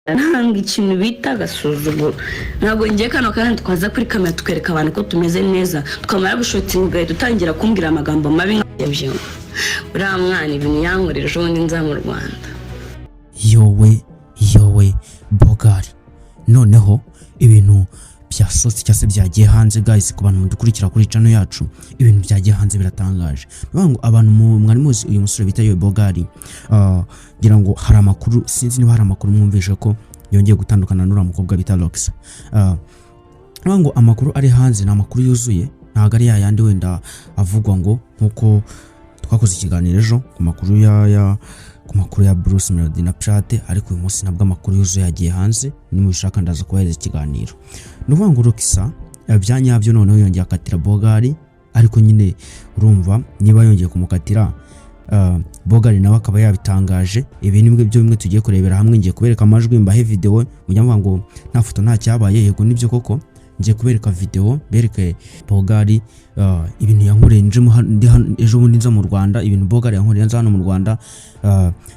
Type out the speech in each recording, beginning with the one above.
Nanga ikintu bita agasuzuguro ntabwo ngiye kano kandi twaza kuri kamera tukereka abantu ko tumeze neza twamara gushotinga ugahita utangira kumbwira amagambo mabi nk'ibyo uriya mwana ibintu yankorera ejo bundi nza mu Rwanda. yowe Bogari noneho ibintu byasohotse cyangwa se byagiye hanze guys, ku bantu mudukurikira kuri channel yacu ibintu byagiye hanze biratangaje. Ngo abantu mwari muzi uyu musore bita Yowe Bogari ngira ngo hari amakuru, sinzi niba hari amakuru mwumvishe ko yongeye gutandukana n'ura mukobwa bita Roxa. Ngo amakuru ari hanze na amakuru yuzuye, ntago ari yandi wenda avugwa ngo nkuko twakoze ikiganiro ejo ku makuru ya Bruce Melody na Prate, ariko uyu munsi nabwo amakuru yuzuye yagiye hanze, nimushaka ndaza kubahereza ikiganiro. Nuvuga ngo Roxa byanyabyo noneho yongeye akatira Bogari, ariko nyine urumva niba yongeye kumukatira Bogari nawe akaba yabitangaje. Ibi nibwo byo bimwe tugiye kurebera hamwe, ngiye kubereka amajwi mbahe video, mujya mvuga ngo nta foto nta cyabaye, yego nibyo koko ngiye kubereka video bereke Bogari ibintu yankoreye ejo bundi nza mu Rwanda, ibintu Bogari yankoreye nza hano mu Rwanda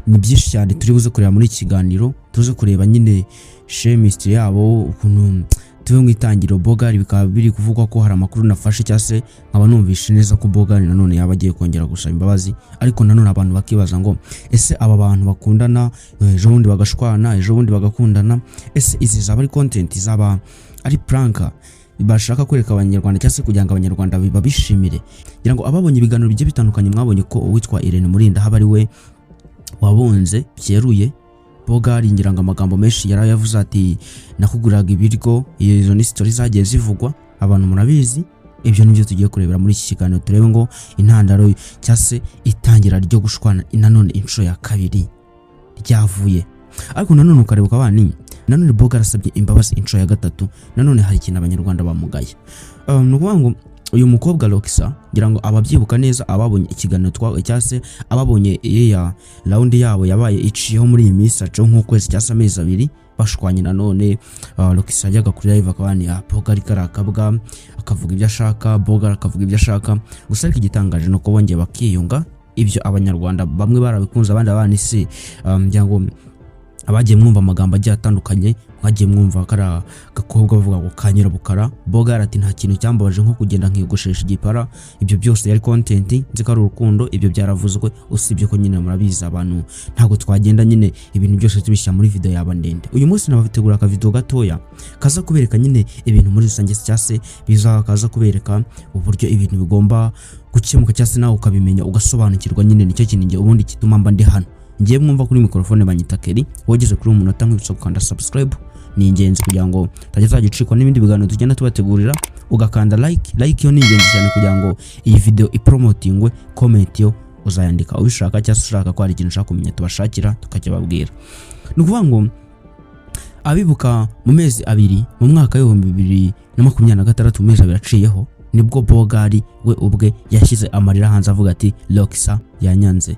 ni byinshi cyane turi buze kureba muri kiganiro, tuze kureba nyine chemistry yabo ukuntu tuwe mwitangiro. Bogari bikaba biri kuvugwa ko hari amakuru nafashe cyase nkaba numvishe neza ko Bogari nanone yaba agiye kongera gusaba imbabazi, ariko nanone abantu bakibaza ngo ese aba bantu bakundana ejo bundi bagashwana ejo bundi bagakundana, ese izi zaba ari content zaba ari prank bashaka kwereka abanyarwanda cyase kugira ngo abanyarwanda babishimire. Ngira ngo ababonye ibiganiro bigiye bitandukanye mwabonye ko uwitwa Irene Murinda haba ari we wabonze byeruye Bogari, ngira ngo amagambo menshi yarayavuze ati nakuguraga ibiryo, izo ni stories zagiye zivugwa abantu murabizi. Ibyo nibyo tugiye kurebera muri iki kiganiro, turebe ngo intandaro cyase itangira ryo gushwana nanone inshuro ya kabiri ryavuye. Ariko nanone ukarebuka abani nanone Bogari asabye imbabazi inshuro ya gatatu, nanone hari ikintu abanyarwanda bamugaye. Nukuvuga ngo uyu mukobwa Roxa ngira ngo ababyibuka neza, ababonye ikiganiro cyase ababonye ya round yabo yabaye iciyeho muri iyi minsi aco nk'ukwezi cyase amezi abiri bashwanye. Nanone Roxa yajyaga kuri live akabani Bogari karakabwa akavuga ibyo ashaka, Bogari akavuga ibyo ashaka. Gusa ariko igitangaje no ko bongeye bakiyunga, ibyo abanyarwanda bamwe barabikunze abandi abanisi ngira ngo abagiye mwumva amagambo agiye atandukanye, mwagiye mwumva kara gakobwa bavuga ngo kanyira bukara. Bogari ati nta kintu cyambabaje nko kugenda nkiyogoshesha igipara, ibyo byose yari content nzika ari urukundo, ibyo byaravuzwe. Usibye ko nyine murabizi abantu ntago twagenda nyine ibintu byose tubishyira muri video yaba ndende. Uyu munsi nabategura ka video gatoya kaza kubereka nyine ibintu muri rusange cyase bizakaza kubereka uburyo ibintu bigomba gukemuka cyase nawe ukabimenya ugasobanukirwa. Nyine nicyo kintu ngiye ubundi kituma mba ndi hano. Ngiye mwumva kuri microphone banyita Keri, wogeze kuri umunota nk'ibyo gukanda subscribe ni ingenzi kugira ngo utazagicikwa n'ibindi biganiro tugenda tubategurira, ugakanda like yo ni ingenzi cyane kugira ngo iyi video ipromotingwe. Comment yo uzayandika ubishaka cyangwa ushaka ko hari ikintu ushaka kumenya tubashakira tukakibabwira. Nukuvuga ngo abibuka mu mezi abiri mu mwaka wa 2026 mezi abiri aciyeho nibwo Bogari we ubwe yashyize amarira hanze avuga ati Roxa yanyanze.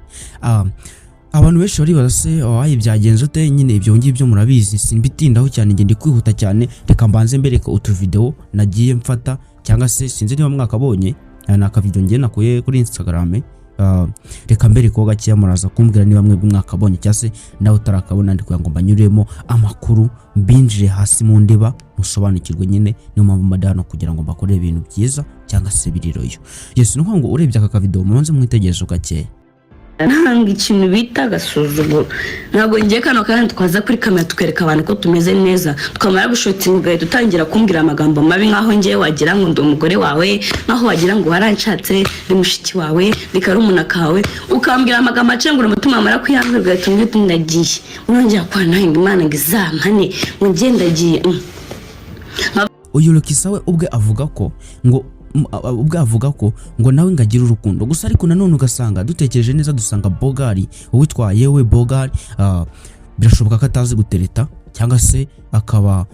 Abantu benshi bari barase ayi byagenze ute, nyine ibyo ngibyo murabizi simbitindaho cyane, ngende kwihuta cyane. Reka mbanze mbereka utu video nagiye mfata cyangwa se sinzi niba mwakabonye naka video ngiye nakuye kuri Instagram. Reka mbereka ko gakiya muraza kumbwira niba mwe mwakabonye cyase nawe utarakabona, ndi kugira ngo mbanyuremo amakuru mbinjire hasi mu ndiba musobanukirwe. Nyine niyo mpamvu madano kugira ngo mbakore ibintu byiza cyangwa se biriroyo. Yes, nuko ngo urebye aka video mubanze mwitegerezo gake. Nanga ikintu bita agasuzuguro ntabwo ngiye kano kandi twaza kuri kamera tukereka abantu ko tumeze neza twamara gushotinga ugahita utangira kumbwira amagambo mabi nkaho ngiye wagira ngo ndi umugore wawe, nkaho wagira ngo waranshatse ndi mushiki wawe bikari umuntu kawe, ukambwira amagambo acengura umutima amara kwiyanga ugahita umbwira ndagiye urongera kwa nahinga Imana ngo izampane ngo ndagiye. Uyu Roxa we ubwe avuga ko ngo nawe ngagira urukundo. Gusa ariko nanone ugasanga dutekereje neza dusanga Bogari uwitwa Yowe Bogari birashoboka ko atazi gutereta cyangwa se akaba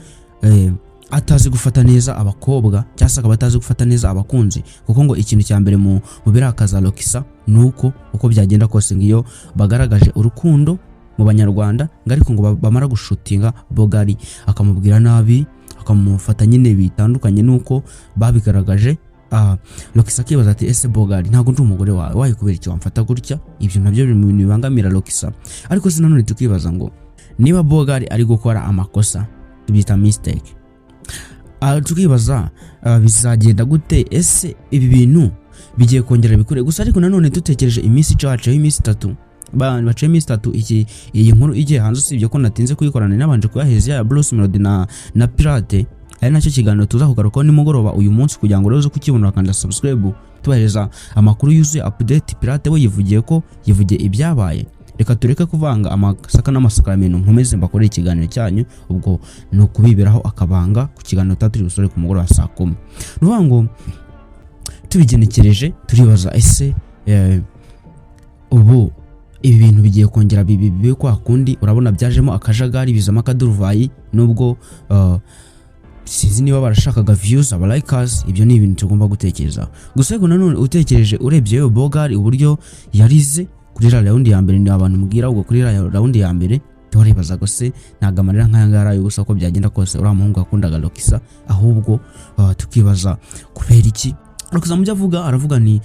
atazi gufata neza abakobwa cyangwa se akaba atazi gufata neza abakunzi, kuko ngo ikintu cya mbere mu birakaza Roxa nuko uko byagenda kose ngiyo bagaragaje urukundo mu banyarwanda, ariko ngo bamara gushutinga Bogari akamubwira nabi akamufata nyine bitandukanye nuko babigaragaje. Roxa akibaza ati ese Bogari ntago ndi umugore wawe, wayi kubera icyo wamfata gutya. Ibyo nabyo biri mu bintu bibangamira Roxa. Ariko se nanone tukibaza ngo niba Bogari ari gukora amakosa tubyita mistake, tukibaza bizagenda gute, ese ibi bintu bigiye kongera bikure gusa. Ariko nanone dutekereje iminsi icacu iminsi 3 baciye iminsi 3 iyi nkuru igiye hanze, usibye ko natinze kuyikorana nabanje kuyaheza ya Bruce Melody na Pirate, ari nacyo kiganiro tuza kugarukaho nimugoroba uyu munsi kugira ngo rero kukibona kandi subscribe tubahereza amakuru yuzuye update. Pirate we yivugiye ibyabaye, reka tureke kuvanga amasaka n'amasakaramentu nkomeze mbakore ikiganiro cyanyu, ubwo no kubiberaho akabanga ku kiganiro taturi busore ku mugoroba saa 10. Nuvuga ngo tubigenekereje turibaza ese ubu ibi bintu bigiye kongera bibi kwa kundi, urabona byajemo akajagari bizama akaduruvayi, nubwo sinzi niba barashakaga views aba likers, ibyo ni ibintu tugomba gutekereza. Gusa ariko nanone utekereje urebye yo Bogari uburyo yarize kuri round ya mbere, ni abantu mubwira ubwo kuri round ya mbere turibaza gose nagamarira nk'ayangara yo gusa ko byagenda kose uri umuhungu akundaga Lokisa, ahubwo tukibaza kubera iki Lokisa mujya avuga, aravuga ni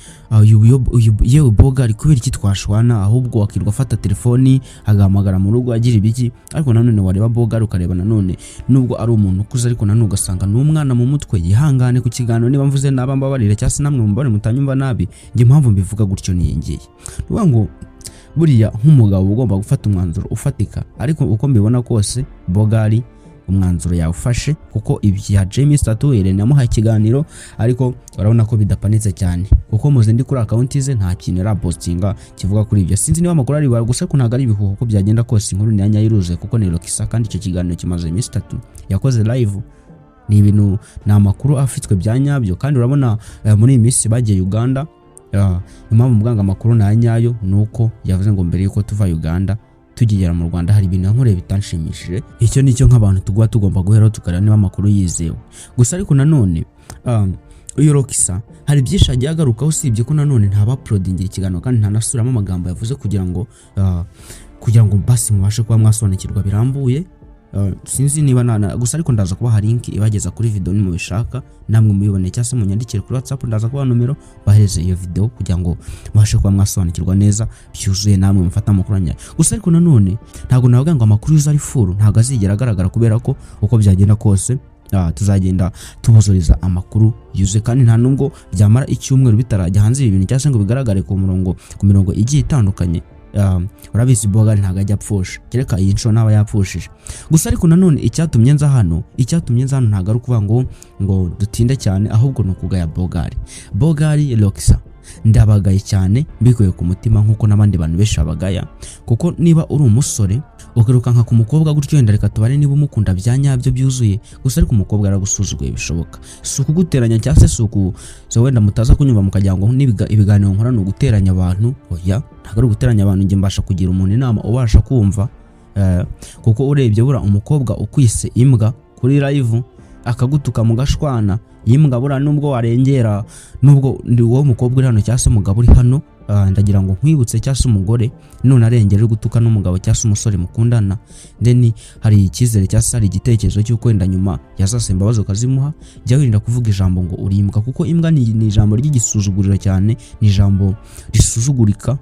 yewe Bogari kubera iki twashwana, ahubwo akirwa afata telefoni agahamagara mu rugo agira ibiki. Ariko nanone wareba Bogari ukareba nanone nubwo ari umuntu ukuze, ariko nanone ugasanga n'umwana mu mutwe. Yihangane ku kiganiro niba mvuze naba mbabarira cyase namwe mubare mutanyumva nabi, nge mpamvu mbivuga gutyo niyengeye. Nuvuga ngo buriya nk'umugabo ugomba gufata umwanzuro ufatika, ariko uko mbibona kose Bogari umwanzuro yawufashe, kuko ibya Jamie Statu namuha ikiganiro, ariko urabona ko bidapanitse cyane, kuko muze ndi kuri account ze nta kintu rapostinga kivuga kuri ibyo. Sinzi niba amakuru ari gusa ko ntago ari ibihuho, ko byagenda kose inkuru ni yanyayiruze kuko ni Lokisa, kandi icyo kiganiro kimaze iminsi 3 yakoze live. Ni ibintu na amakuru afitwe byanyabyo, kandi urabona muri iyi minsi bagiye Uganda. Impamvu muganga amakuru na nyayo nuko yavuze ngo mbere yuko tuva Uganda tugigera mu Rwanda hari ibintu nkore bitanshimishije. Icyo nicyo nk'abantu tugomba guhera tukareba niba amakuru yizewe. Gusa ariko nanone uyu Lokisa hari byinshi agiye agarukaho, usibye ko nanone ntaba uploadingira ikiganiro kandi ntanasubiramo amagambo yavuze kugira ngo basi mubashe kuba mwasobanukirwa birambuye. Sinzi niba gusa ariko ndaza kubaha link ibageza kuri video ni mubishaka namwe mubibone, cyase munyandikire kuri WhatsApp, ndaza kubaha numero baheze iyo video kugira ngo mubashe kuba mwasobanukirwa neza byuzuye namwe mufata amakuru anya. Gusa ariko nanone ntago navuga ngo amakuru yuza ari full, ntago azigera agaragara kubera ko uko byagenda kose tuzagenda tubuzuriza amakuru yuze, kandi nta nubwo byamara icyumweru bitarajya hanze ibintu cyase ngo bigaragare ku mirongo igiye itandukanye. Urabizi Bogari ntago ajya apfusha, kereka iyi nshuro naba yapfushije. Gusa ariko nanone icyatumye nza hano ntago ari kuvuga ngo dutinde cyane, ahubwo no kugaya Bogari Lokisa ndabagaye cyane mbikuye ku mutima, nkuko nabandi bantu benshi abagaya. Kuko niba uri umusore ukiruka nka ku mukobwa gutyo, wenda reka tubare niba umukunda byanyabyo byuzuye, gusa ariko umukobwa aragusuzuguye bishoboka, si ukuguteranya cyase so wenda mutaza kunyumva mukagira ngo ibiganiro nkora no guteranya abantu. Oya, ntago ari guteranya abantu, nge mbasha kugira umuntu inama ubasha kumva. Kuko urebye bura umukobwa ukwise imbwa kuri live akagutuka mu gashwana, imbwa bura nubwo warengera, nubwo ndi wowe mukobwa uri hano cyase umugabo uri hano, ndagira ngo nkwibutse cyase umugore none arengera gutuka n'umugabo cyase umusore mukundana, then hari ikizere cyase hari igitekerezo cy'uko wenda nyuma yazasemba bazo kazimuha, jya wirinda kuvuga ijambo ngo urimbwa, kuko imbwa ni ijambo ry'igisuzuguriro cyane, ni ijambo risuzugurika.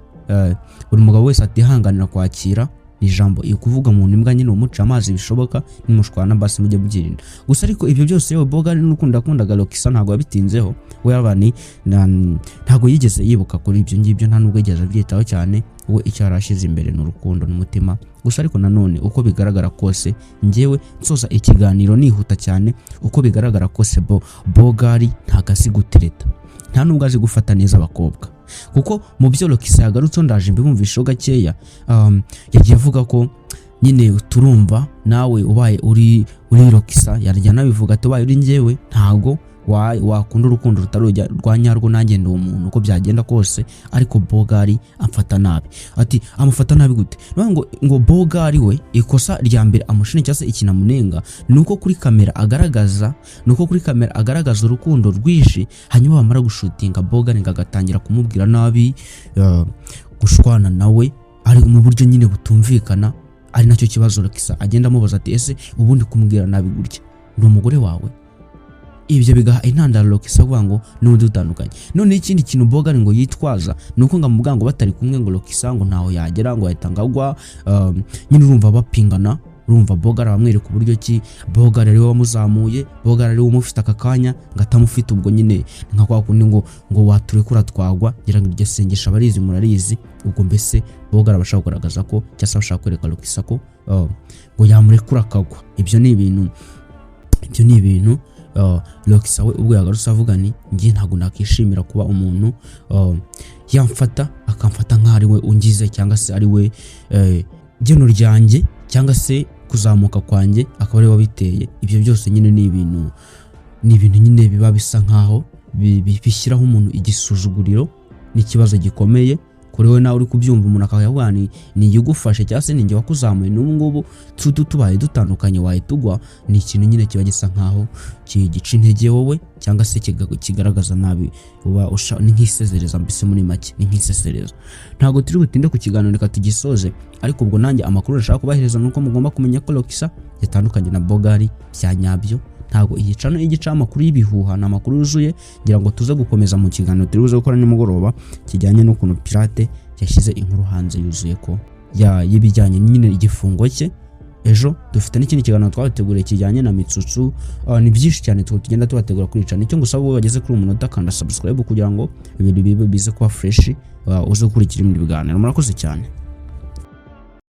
Buri mugabo wese atihanganira kwakira ijambo kuvuga mu imbwa nyine umuca amazi bishoboka, nimushwana basi mujye mugirinda. Gusa ariko ibyo byose yewe Bogari n'ukundaga Lokisa ntago yabitinzeho, we abani ntago yigeze yibuka kuri ibyo ngibyo, nta nubwo yigeze abyitaho cyane. We icyo arashize imbere n'urukundo n'umutima. Gusa ariko nanone uko bigaragara kose, ngewe nsoza ikiganiro nihuta cyane, uko bigaragara kose Bogari ntago azi gutereta, nta nubwo azi gufata neza abakobwa, kuko mu byo Lokisa yagarutse ndaje mbimvisho gakeya. Yagiye avuga ko nyine turumva nawe ubaye uri Lokisa, yarya nabivuga tubaye uri ngewe ntago wakunda urukundo rutarujya rwanyarwo, nanjye ndi umuntu uko byagenda kose. Ariko Bogari amfata nabi. Ati amufata nabi gute? Ngo Bogari we ikosa rya mbere amushine cyase ikinamunenga nuko kuri kamera agaragaza urukundo rwishi, hanyuma bamara gushutinga Bogari ngagatangira kumubwira nabi, gushwana nawe ari mu buryo nyine butumvikana. Ari nacyo kibazo Lokisa agenda amubaza ati ese ubundi kumubwira nabi gutya ndi umugore wawe? ibyo bigaha intandaro Lokisa avuga ngo n'undi dutandukanye. None ikindi kintu Bogari ngo yitwaza nuko ngamuvuga ngo batari kumwe ngo Lokisa ngo ntaho yagera ngo ahita ngagwa, nyine urumva bapingana, urumva Bogari abamwereka uburyo ki Bogari ari we wamuzamuye, Bogari ari we umufite aka kanya ngatamufite, ubwo nyine nka kwa kundi ngo waturekura twagwa, ngira ngo iryo sengesha abarizi murarizi. Ubwo mbese Bogari abashaka kugaragaza ko cyangwa abashaka kwereka Lokisa ko ngo yamurekura akagwa. Ibyo ni ibintu Lokisa we ubwo yagarutse avuga ni ngiye ntago nakishimira kuba umuntu yamfata akamfata nk'ari we ungize cyangwa se ari we geno ryanjye cyangwa se kuzamuka kwanjye akaba ari wabiteye. Ibyo byose nyine ni ibintu nyine biba bisa nkaho bishyiraho umuntu igisuzuguriro n'ikibazo gikomeye kuri we. Nawe uri kubyumva umuntu akavuga ni igufashe cyangwa se ninjye wakuzamuye, n'ubu ngubu tubaye dutandukanye wahitugwa. Ni ikintu nyine kiba gisa nkaho gica intege wowe cyangwa se kigaragaza nabi, uba ni nk'isezereza, mbese muri make ni nk'isezereza. Ntago turi butinde ku kiganiro reka tugisoze, ariko ubwo nanjye amakuru nashaka kubahereza nuko mugomba kumenya ko Lokisa yatandukanye na Bogari bya nyabyo. Ntago igicano igica amakuru y'ibihuha na amakuru yuzuye, ngira ngo tuze gukomeza mu kiganiro turi buze gukora nimugoroba kijyanye n'ukuntu Pirate yashyize inkuru hanze yuzuye ko y'ibijyanye nyine igifungo cye. Ejo dufite n'ikindi kiganiro twabateguriye kijyanye na Mitsutsu. Ni byinshi cyane tugenda tubategura kuri cana. Icyo ngusaba wowe bageze kuri umunota kanda subscribe kugira ngo ibintu bize kuba fresh, uze gukurikira ibindi biganiro. Murakoze cyane.